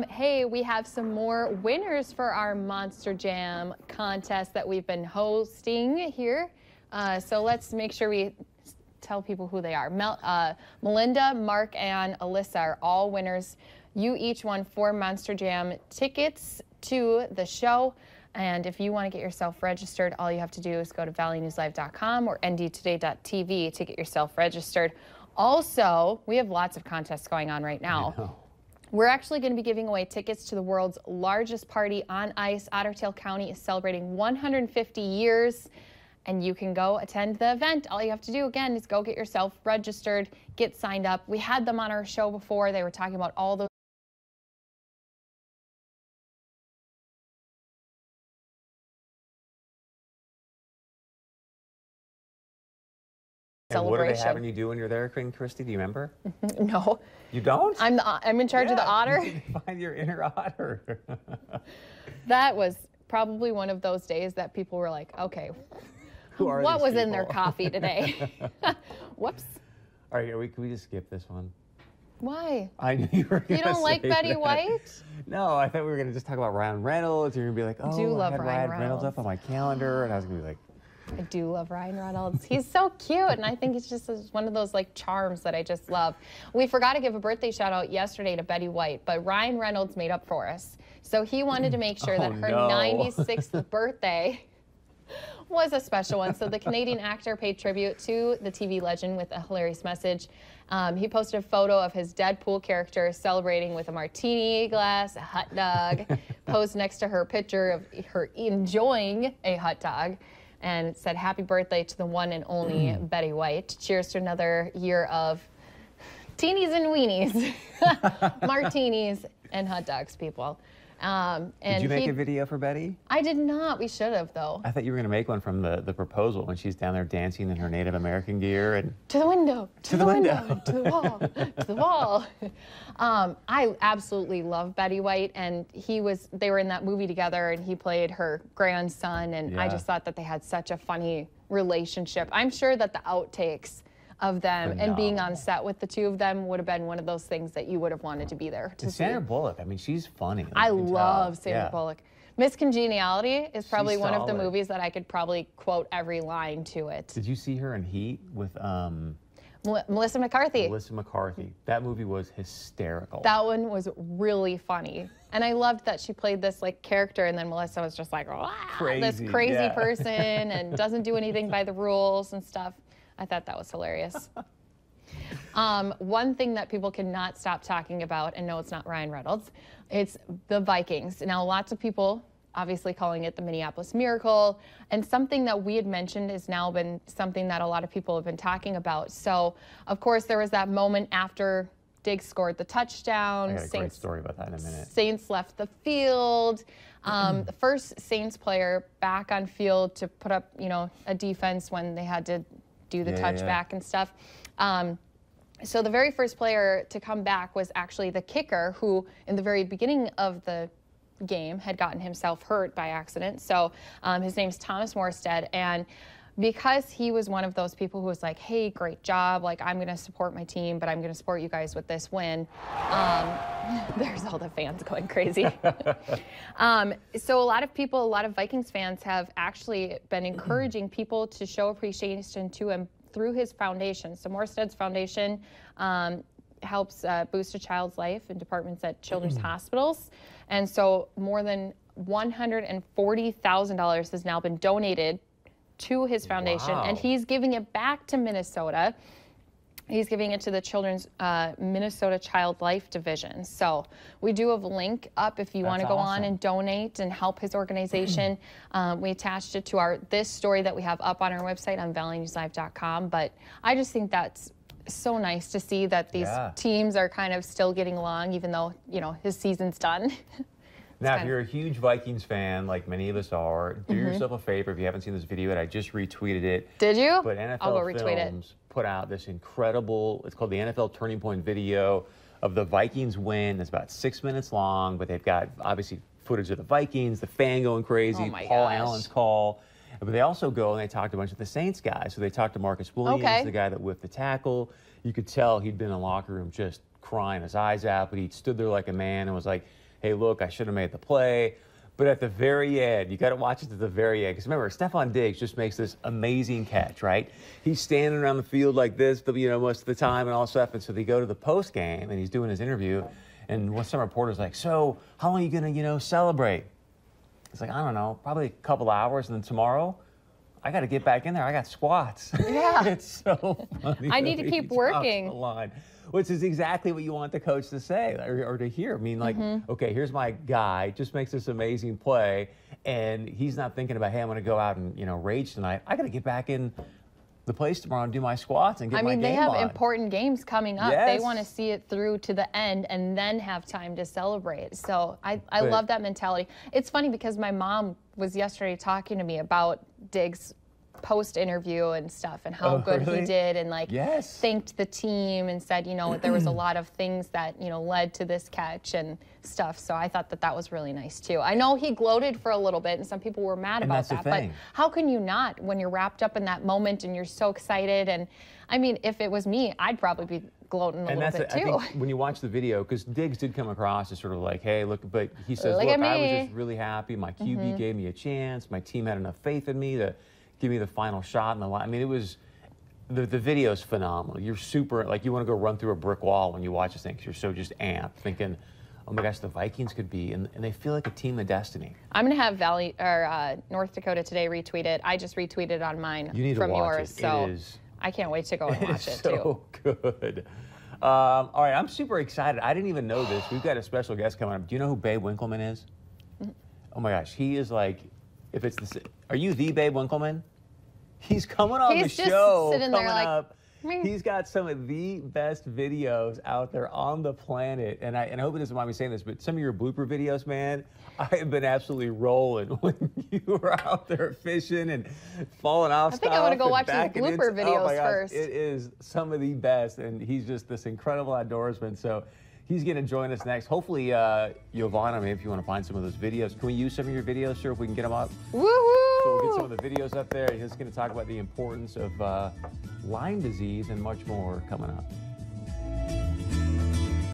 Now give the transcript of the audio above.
Hey, we have some more winners for our Monster Jam contest that we've been hosting here. So let's make sure we tell people who they are. Melinda, Mark, and Alyssa are all winners. You each won 4 Monster Jam tickets to the show. And if you want to get yourself registered, all you have to do is go to valleynewslive.com or ndtoday.tv to get yourself registered. Also, we have lots of contests going on right now. We're actually going to be giving away tickets to the world's largest party on ice. Otter Tail County is celebrating 150 years, and you can go attend the event. All you have to do, again, is go get yourself registered, get signed up. We had them on our show before. They were talking about all those And what are they having celebration. you do when you're there, Kristi? Do you remember? No, You don't? I'm in charge of the otter. You can find your inner otter. That was probably one of those days that people were like, okay, Who are what these was in their people? coffee today? Whoops. All right, can we just skip this one? Why? I knew you were going You to don't like say Betty that. White? No, I thought we were going to just talk about Ryan Reynolds. You're going to be like, oh, do I love had Ryan Reynolds Reynolds. up on my calendar. And I was going to be like, I do love Ryan Reynolds. He's so cute, and I think he's just one of those like charms that I just love. We forgot to give a birthday shout out yesterday to Betty White, but Ryan Reynolds made up for us. So he wanted to make sure that her no. 96th birthday was a special one. So the Canadian actor paid tribute to the TV legend with a hilarious message. He posted a photo of his Deadpool character celebrating with a martini glass, a hot dog, posed next to her picture of her enjoying a hot dog. And it said, happy birthday to the one and only Betty White. Cheers to another year of teenies and weenies, martinis and hot dogs, people. And did you make a video for Betty? I did not. We should have, though. I thought you were going to make one from the proposal when she's down there dancing in her Native American gear. And To the window, to the window, to the wall, to the wall. I absolutely love Betty White, and they were in that movie together, and he played her grandson, and I just thought that they had such a funny relationship. I'm sure that the outtakes of them and being on set with the two of them would have been one of those things that you would have wanted to be there to see. Sandra Bullock, I mean, she's funny. I love Sandra Bullock. Miss Congeniality is probably one of the movies that I could probably quote every line to it. Did you see her in Heat with Melissa McCarthy? Melissa McCarthy. That movie was hysterical. That one was really funny. And I loved that she played this like character, and then Melissa was just like, this crazy person and doesn't do anything by the rules and stuff. I thought that was hilarious. One thing that people cannot stop talking about, and no, it's not Ryan Reynolds, it's the Vikings. Now, lots of people obviously calling it the Minneapolis Miracle, and something that we had mentioned has now been something that a lot of people have been talking about. So, of course, there was that moment after Diggs scored the touchdown. I got a great story about that in a minute. Saints left the field. The first Saints player back on field to put up, a defense when they had to do the touchback and stuff. So the very first player to come back was actually the kicker, who in the very beginning of the game had gotten himself hurt by accident. So his name's Thomas Morstead, and because he was one of those people who was like, hey, great job, like I'm going to support my team, but I'm going to support you guys with this win. There's all the fans going crazy. So a lot of Vikings fans have actually been encouraging people to show appreciation to him through his foundation. So Morstead's foundation helps boost a child's life in departments at children's hospitals. And so more than $140,000 has now been donated to his foundation, and he's giving it back to Minnesota. He's giving it to the Children's Minnesota Child Life Division. So we do have a link up if you want to go on and donate and help his organization. We attached it to this story that we have up on our website on valleynewslive.com. But I just think that's so nice to see that these teams are kind of still getting along, even though, his season's done. Now, if you're a huge Vikings fan, like many of us are, do yourself a favor. If you haven't seen this video yet, I just retweeted it. Did you? But NFL I'll go retweet Films put out this incredible, it's called the NFL Turning Point video of the Vikings win. It's about 6 minutes long, but they've got, obviously, footage of the Vikings, the fan going crazy, Paul Allen's call. But they also go and they talked to a bunch of the Saints guys. So they talked to Marcus Williams, the guy that whipped the tackle. You could tell he'd been in the locker room just crying his eyes out, but he stood there like a man and was like, hey, look, I should have made the play. But at the very end, you got to watch it to the very end. Because remember, Stefon Diggs just makes this amazing catch, right? He's standing around the field like this, most of the time and all stuff. And so they go to the post game and he's doing his interview. And some reporter's like, so how long are you going to, celebrate? He's like, I don't know, probably a couple hours. And then tomorrow, I got to get back in there. I got squats. Yeah. It's so funny. I need to keep working. The line, which is exactly what you want the coach to say or to hear. I mean, like, okay, here's my guy, just makes this amazing play, and he's not thinking about, hey, I'm going to go out and, rage tonight. I got to get back in the place tomorrow and do my squats and get my game on. They have important games coming up. Yes. They want to see it through to the end and then have time to celebrate. So I love that mentality. It's funny because my mom was yesterday talking to me about Diggs' post-interview and stuff and how good he did and thanked the team and said, there was a lot of things that, led to this catch and stuff. So I thought that was really nice too. I know he gloated for a little bit and some people were mad about that, but how can you not when you're wrapped up in that moment and you're so excited? And I mean, if it was me, I'd probably be gloating a little bit too. I think when you watch the video, because Diggs did come across as sort of like, hey, look, but he says, look, I was just really happy. My QB gave me a chance. My team had enough faith in me to give me the final shot in the line. I mean, it was, the video is phenomenal. You're super, like, you want to go run through a brick wall when you watch this thing because you're so just amped, thinking, oh my gosh, the Vikings could be, and they feel like a team of destiny. I'm going to have North Dakota Today retweet it. I just retweeted on mine from yours, so I can't wait to go and watch it too. So good. All right, I'm super excited. I didn't even know this. We've got a special guest coming up. Do you know who Babe Winkleman is? Oh my gosh, he is like, if it's the, are you the Babe Winkleman? He's coming on the show sitting there like, up. He's got some of the best videos out there on the planet. And I hope it doesn't mind me saying this, but some of your blooper videos, man, I have been absolutely rolling when you were out there fishing and falling off stuff. I think I want to go watch these blooper videos first. It is some of the best, and he's just this incredible outdoorsman. So he's going to join us next. Hopefully, Giovanna, maybe if you want to find some of those videos. Can we use some of your videos, sir, if we can get them up? Woohoo! So we'll get some of the videos up there. He's going to talk about the importance of Lyme disease and much more coming up.